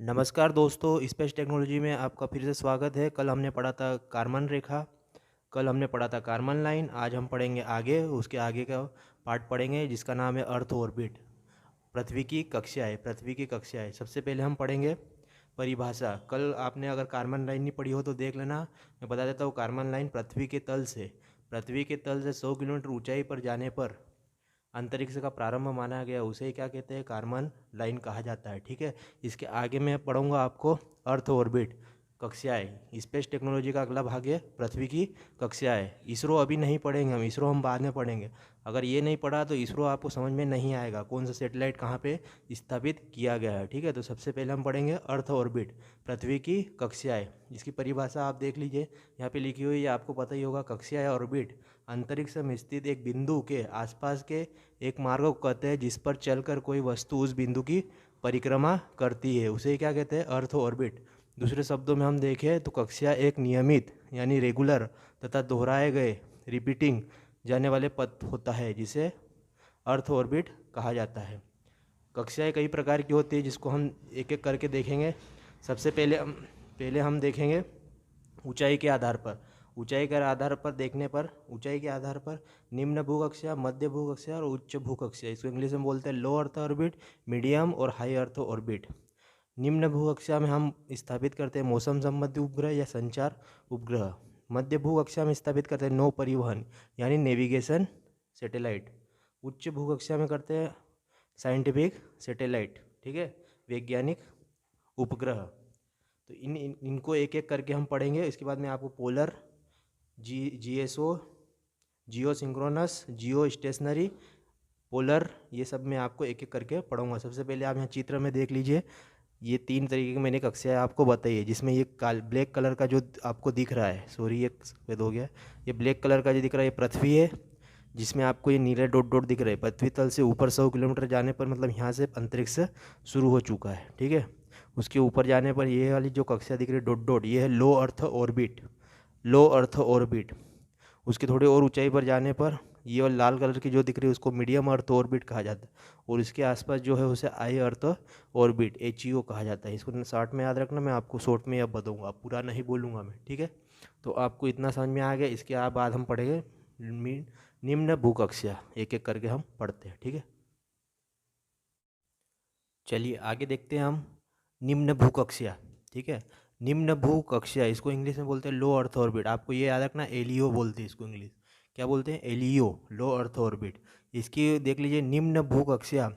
नमस्कार दोस्तों, space technology में आपका फिर से स्वागत है। कल हमने पढ़ा था कारमन रेखा, कल हमने पढ़ा था कारमन लाइन। आज हम पढ़ेंगे आगे, उसके आगे का पार्ट पढ़ेंगे जिसका नाम है अर्थ ऑर्बिट। पृथ्वी की कक्षाएँ। सबसे पहले हम पढ़ेंगे परिभाषा। कल आपने अगर कारमन लाइन नहीं पढ़ी हो तो देख लेना। मैं बता देता हूँ, कारमन लाइन पृथ्वी के तल से 100 किलोमीटर ऊंचाई पर जाने पर अंतरिक्ष का प्रारंभ माना गया, उसे ही क्या कहते हैं, कारमन लाइन कहा जाता है। ठीक है, इसके आगे मैं पढ़ूंगा आपको अर्थ ऑर्बिट, कक्षाएँ। स्पेस टेक्नोलॉजी का अगला भाग है पृथ्वी की कक्षाएँ। इसरो अभी नहीं पढ़ेंगे हम, इसरो हम बाद में पढ़ेंगे। अगर ये नहीं पढ़ा तो इसरो आपको समझ में नहीं आएगा, कौन सा सैटेलाइट कहाँ पे स्थापित किया गया है। ठीक है, तो सबसे पहले हम पढ़ेंगे अर्थ ऑर्बिट, पृथ्वी की कक्षाएँ। इसकी परिभाषा आप देख लीजिए, यहाँ पे लिखी हुई है, आपको पता ही होगा। कक्षाएँ ऑर्बिट अंतरिक्ष में स्थित एक बिंदु के आसपास के एक मार्ग को कहते हैं जिस पर चलकर कोई वस्तु उस बिंदु की परिक्रमा करती है, उसे क्या कहते हैं, अर्थ ऑर्बिट। दूसरे शब्दों में हम देखें तो कक्षा एक नियमित यानी रेगुलर तथा दोहराए गए रिपीटिंग जाने वाले पथ होता है, जिसे अर्थ ऑर्बिट कहा जाता है। कक्षाएँ कई प्रकार की होती है, जिसको हम एक एक करके देखेंगे। सबसे पहले हम देखेंगे ऊंचाई के आधार पर। ऊंचाई के आधार पर निम्न भूकक्षा, मध्य भूकक्षा और उच्च भूकक्षा, इसको इंग्लिश में बोलते हैं लो अर्थ ऑर्बिट, मीडियम और हाई अर्थ ऑर्बिट। निम्न भूकक्षा में हम स्थापित करते हैं मौसम संबंधी उपग्रह या संचार उपग्रह। मध्य भूकक्षा में स्थापित करते हैं नौ परिवहन यानी नेविगेशन सैटेलाइट। उच्च भूकक्षा में करते हैं साइंटिफिक सैटेलाइट, ठीक है, वैज्ञानिक उपग्रह। तो इनको एक एक करके हम पढ़ेंगे। इसके बाद में आपको पोलर, जीएसओ, जियो सिंक्रोनस, जियो स्टेशनरी, पोलर, ये सब मैं आपको एक एक करके पढ़ूंगा। सबसे पहले आप यहाँ चित्र में देख लीजिए, ये 3 तरीके की मैंने कक्षाएँ आपको बताई है, जिसमें ये ब्लैक कलर का जो आपको दिख रहा है, सॉरी ये सफ़ेद हो गया, ये ब्लैक कलर का जो दिख रहा है ये पृथ्वी है, जिसमें आपको ये नीले डॉट डॉट दिख रहे हैं। पृथ्वी तल से ऊपर 100 किलोमीटर जाने पर, मतलब यहाँ से अंतरिक्ष शुरू हो चुका है। ठीक है, उसके ऊपर जाने पर ये वाली जो कक्षा दिख रही है डॉट डॉट, ये है लो अर्थ ऑर्बिट, लो अर्थ ऑर्बिट। उसके थोड़ी और ऊंचाई पर जाने पर ये और लाल कलर की जो दिख रही है उसको मीडियम अर्थ ऑर्बिट कहा जाता है, और इसके आसपास जो है उसे आई अर्थ ऑर्बिट, HEO कहा जाता है। इसको शॉर्ट में याद रखना, मैं आपको शॉर्ट में अब बताऊंगा, पूरा नहीं बोलूँगा मैं। ठीक है, तो आपको इतना समझ में आ गया। इसके बाद हम पढ़ेंगे निम्न भूकक्षा, एक एक करके हम पढ़ते हैं। ठीक है, चलिए आगे देखते हैं हम निम्न भूकक्षा। ठीक है, निम्न भूकक्षा, इसको इंग्लिश में बोलते हैं लो अर्थ ऑर्बिट। आपको ये याद रखना, LEO बोलते हैं इसको, इंग्लिश क्या बोलते हैं, LEO, लो अर्थ ऑर्बिट। इसकी देख लीजिए, निम्न भूकक्षा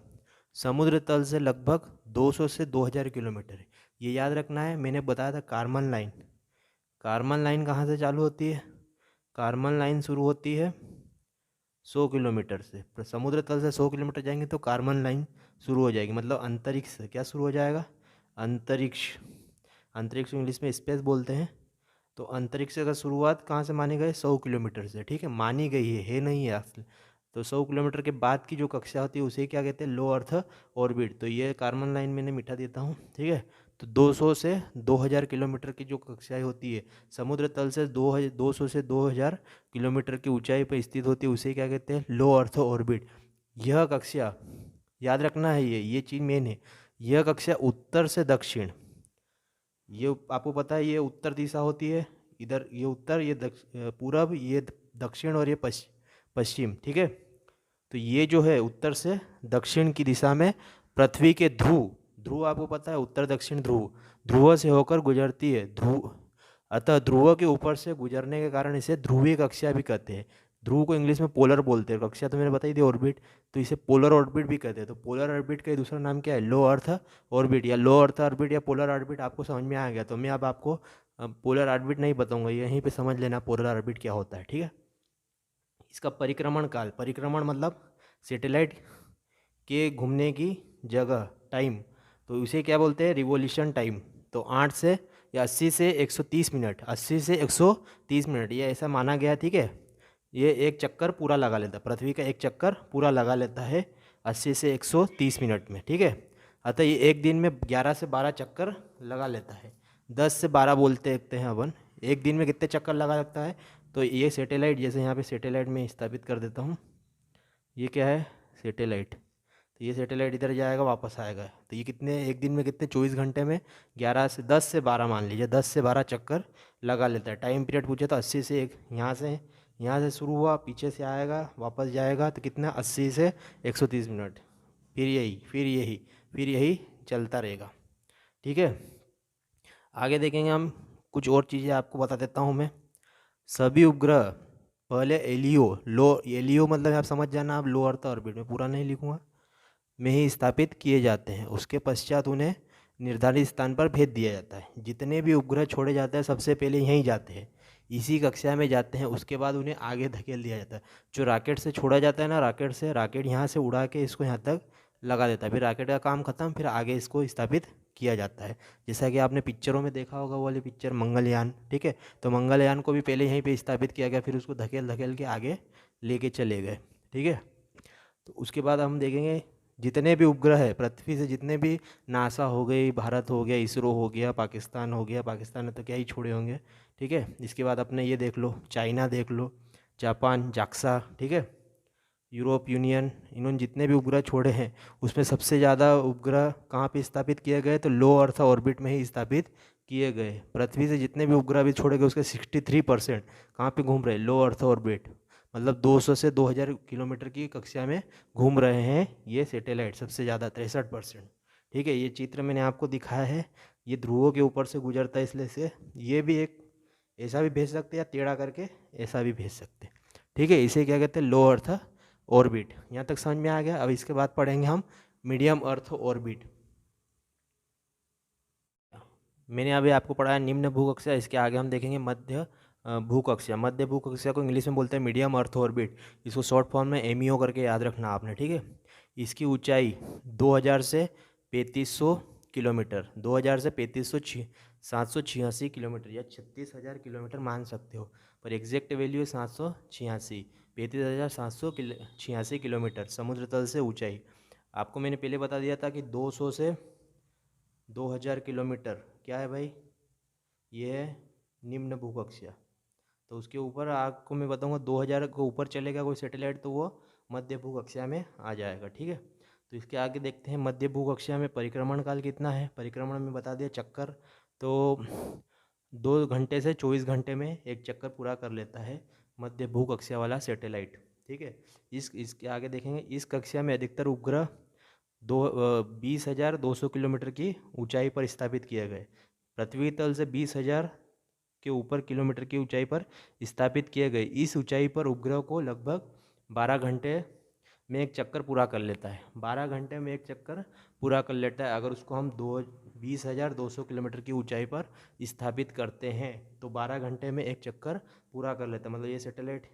समुद्र तल से लगभग 200 से 2000 किलोमीटर है। ये याद रखना है। मैंने बताया था कारमन लाइन, कारमन लाइन कहाँ से चालू होती है, कारमन लाइन शुरू होती है 100 किलोमीटर से। समुद्र तल से 100 किलोमीटर जाएंगे तो कारमन लाइन शुरू हो जाएगी, मतलब अंतरिक्ष से क्या शुरू हो जाएगा, अंतरिक्ष। अंतरिक्ष इंग्लिश में स्पेस बोलते हैं। तो अंतरिक्ष का शुरुआत कहाँ से मानी गई, 100 किलोमीटर से। ठीक है, मानी गई है नहीं है असल। तो 100 किलोमीटर के बाद की जो कक्षा होती है उसे क्या कहते हैं, लो अर्थ ऑर्बिट। तो ये कार्बन लाइन मैंने मिटा देता हूँ। ठीक है, तो 200 से 2000 किलोमीटर की जो कक्षाएँ होती है, समुद्र तल से 200 से 2000 किलोमीटर की ऊंचाई पर स्थित होती है, उसे क्या कहते हैं, लो अर्थ ऑर्बिट। यह कक्षा याद रखना है, ये चीज़ मेन है। यह कक्षा उत्तर से दक्षिण, ये आपको पता है ये उत्तर दिशा होती है, इधर ये उत्तर, ये पूरब, ये दक्षिण और ये पश्चिम। ठीक है, तो ये जो है उत्तर से दक्षिण की दिशा में पृथ्वी के ध्रुव, ध्रुव आपको पता है उत्तर दक्षिण ध्रुव, ध्रुव से होकर गुजरती है। अतः ध्रुव के ऊपर से गुजरने के कारण इसे ध्रुवीय कक्षा भी कहते हैं। ध्रुव को इंग्लिश में पोलर बोलते हैं, कक्षा तो मैंने बताई थी ऑर्बिट, तो इसे पोलर ऑर्बिट भी कहते हैं। तो पोलर ऑर्बिट का दूसरा नाम क्या है, लो अर्थ ऑर्बिट, या लो अर्थ ऑर्बिट या पोलर ऑर्बिट। आपको समझ में आ गया, तो मैं अब आपको पोलर ऑर्बिट नहीं बताऊंगा, यहीं पे समझ लेना पोलर ऑर्बिट क्या होता है। ठीक है, इसका परिक्रमण काल, परिक्रमण मतलब सैटेलाइट के घूमने की जगह, टाइम, तो इसे क्या बोलते हैं, रिवोल्यूशन टाइम। तो 8 से या 80 से 130 मिनट, 80 से 130 मिनट ये ऐसा माना गया। ठीक है, ये एक चक्कर पूरा लगा लेता है, पृथ्वी का एक चक्कर पूरा लगा लेता है 80 से 130 मिनट में। ठीक है, अतः ये एक दिन में 11 से 12 चक्कर लगा लेता है, 10 से 12 बोलते हैं अपन। एक दिन में कितने चक्कर लगा लगता है, तो ये सैटेलाइट, जैसे यहाँ पे सैटेलाइट में स्थापित कर देता हूँ, ये क्या है, सैटेलाइट। तो तो ये सैटेलाइट इधर जाएगा वापस आएगा। तो ये कितने, एक दिन में कितने, 24 घंटे में 10 से 12 मान लीजिए, 10 से 12 चक्कर लगा लेता है। टाइम पीरियड पूछे तो 80 से, एक यहाँ से शुरू हुआ, पीछे से आएगा वापस जाएगा, तो कितना, 80 से 130 मिनट। फिर यही चलता रहेगा। ठीक है, आगे देखेंगे हम। कुछ और चीज़ें आपको बता देता हूँ मैं। सभी उपग्रह पहले एलियो मतलब आप समझ जाना, आप लो अर्थ ऑर्बिट में, पूरा नहीं लिखूँगा, में ही स्थापित किए जाते हैं। उसके पश्चात उन्हें निर्धारित स्थान पर भेज दिया जाता है। जितने भी उपग्रह छोड़े जाते हैं सबसे पहले यहीं जाते हैं, इसी कक्षा में जाते हैं। उसके बाद उन्हें आगे धकेल दिया जाता है। जो रॉकेट से छोड़ा जाता है ना, रॉकेट यहाँ से उड़ा के इसको यहाँ तक लगा देता है। फिर रॉकेट का काम खत्म, फिर आगे इसको स्थापित किया जाता है। जैसा कि आपने पिक्चरों में देखा होगा, वो वाली पिक्चर मंगलयान, ठीक है। तो मंगलयान को भी पहले यहीं पे स्थापित किया गया, फिर उसको धकेल के आगे लेके चले गए, ठीक है। तो उसके बाद हम देखेंगे जितने भी उपग्रह है पृथ्वी से, जितने भी, नासा हो गई, भारत हो गया, इसरो हो गया, पाकिस्तान हो गया, पाकिस्तान ने तो क्या ही छोड़े होंगे, ठीक है। इसके बाद अपने ये देख लो, चाइना देख लो, जापान, जाक्सा, ठीक है, यूरोप यूनियन, इन्होंने जितने भी उपग्रह छोड़े हैं उसमें सबसे ज़्यादा उपग्रह कहाँ पे स्थापित किए गए, तो लो अर्थ ऑर्बिट में ही स्थापित किए गए। पृथ्वी से जितने भी उपग्रह भी छोड़े गए उसके 63% कहाँ पे घूम रहे, लो अर्थ ऑर्बिट, मतलब 200 से 2000 किलोमीटर की कक्षा में घूम रहे हैं ये सैटेलाइट, सबसे ज़्यादा 63%। ठीक है, ये चित्र मैंने आपको दिखाया है, ये ध्रुवों के ऊपर से गुजरता है, इसलिए से ये भी एक ऐसा भी भेज सकते हैं या टेढ़ा करके ऐसा भी भेज सकते हैं। ठीक है, इसे क्या कहते हैं, लो अर्थ ऑर्बिट। यहाँ तक समझ में आ गया। अब इसके बाद पढ़ेंगे हम मीडियम अर्थ ऑर्बिट। मैंने अभी आपको पढ़ाया निम्न भूकक्षा, इसके आगे हम देखेंगे मध्य भूकक्षा। मध्य भूकक्षा को इंग्लिश में बोलते हैं मीडियम अर्थ ऑर्बिट। इसको शॉर्ट फॉर्म में एमईओ करके याद रखना आपने, ठीक है। इसकी ऊंचाई 2000 से 3500 किलोमीटर, 2000 से 786 किलोमीटर या 36,000 किलोमीटर मान सकते हो, पर एग्जैक्ट वैल्यू है 786, 35,786 किलोमीटर समुद्र तल से ऊंचाई। आपको मैंने पहले बता दिया था कि 200 से 2000 किलोमीटर क्या है भाई, ये है निम्न भूकक्षा। तो उसके ऊपर आपको मैं बताऊंगा 2000 के ऊपर चलेगा कोई सैटेलाइट तो वो मध्य भूकक्षा में आ जाएगा, ठीक है। तो इसके आगे देखते हैं मध्य भूकक्षा में परिक्रमण काल कितना है। परिक्रमण में बता दिया चक्कर, तो 2 घंटे से 24 घंटे में एक चक्कर पूरा कर लेता है मध्य भूकक्षा वाला सैटेलाइट, ठीक है। इसके आगे देखेंगे, इस कक्षा में अधिकतर उपग्रह 20,200 किलोमीटर की ऊंचाई पर स्थापित किए गए। पृथ्वी तल से 20,000 के ऊपर किलोमीटर की ऊंचाई पर स्थापित किए गए। इस ऊंचाई पर उपग्रह को लगभग 12 घंटे में एक चक्कर पूरा कर लेता है। 12 घंटे में एक चक्कर पूरा कर लेता है। अगर उसको हम 20,200 किलोमीटर की ऊंचाई पर स्थापित करते हैं तो 12 घंटे में एक चक्कर पूरा कर लेता है। मतलब ये सैटेलाइट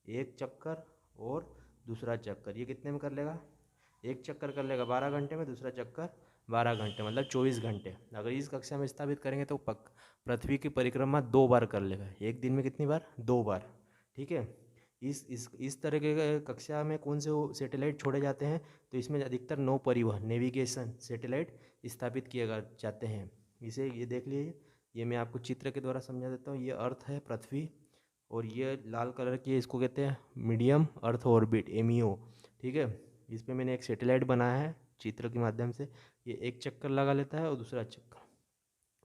एक चक्कर और दूसरा चक्कर, ये कितने में कर लेगा, एक चक्कर कर लेगा 12 घंटे में, दूसरा चक्कर 12 घंटे, मतलब 24 घंटे। अगर इस कक्षा में स्थापित करेंगे तो पृथ्वी की परिक्रमा 2 बार कर लेगा। एक दिन में कितनी बार, 2 बार, ठीक है। इस तरह के कक्षा में कौन से सैटेलाइट छोड़े जाते हैं, तो इसमें अधिकतर नौ परिवहन नेविगेशन सैटेलाइट स्थापित किए जाते हैं। इसे ये देख लीजिए, ये मैं आपको चित्र के द्वारा समझा देता हूँ। ये अर्थ है पृथ्वी, और ये लाल कलर की है, इसको कहते हैं मीडियम अर्थ ऑर्बिट, एमईओ, ठीक है। इस पर मैंने एक सैटेलाइट बनाया है चित्र के माध्यम से। ये एक चक्कर लगा लेता है और दूसरा चक्कर,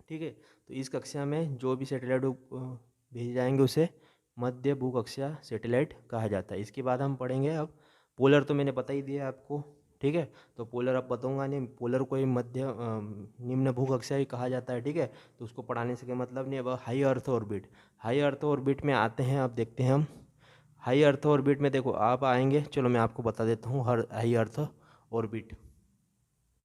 ठीक है। तो इस कक्षा में जो भी सैटेलाइट भेजे जाएंगे उसे मध्य भूकक्षा सैटेलाइट कहा जाता है। इसके बाद हम पढ़ेंगे अब पोलर, तो मैंने बता ही दिया आपको, ठीक है। तो पोलर अब बताऊंगा नहीं, पोलर को ही निम्न भूकक्षा ही कहा जाता है, ठीक है। तो उसको पढ़ाने से क्या मतलब नहीं। अब high earth orbit, high earth orbit में आते हैं। अब देखते हैं हम हाई अर्थ ऑर्बिट में, देखो आप आएंगे, चलो मैं आपको बता देता हूँ हाई अर्थ ऑर्बिट।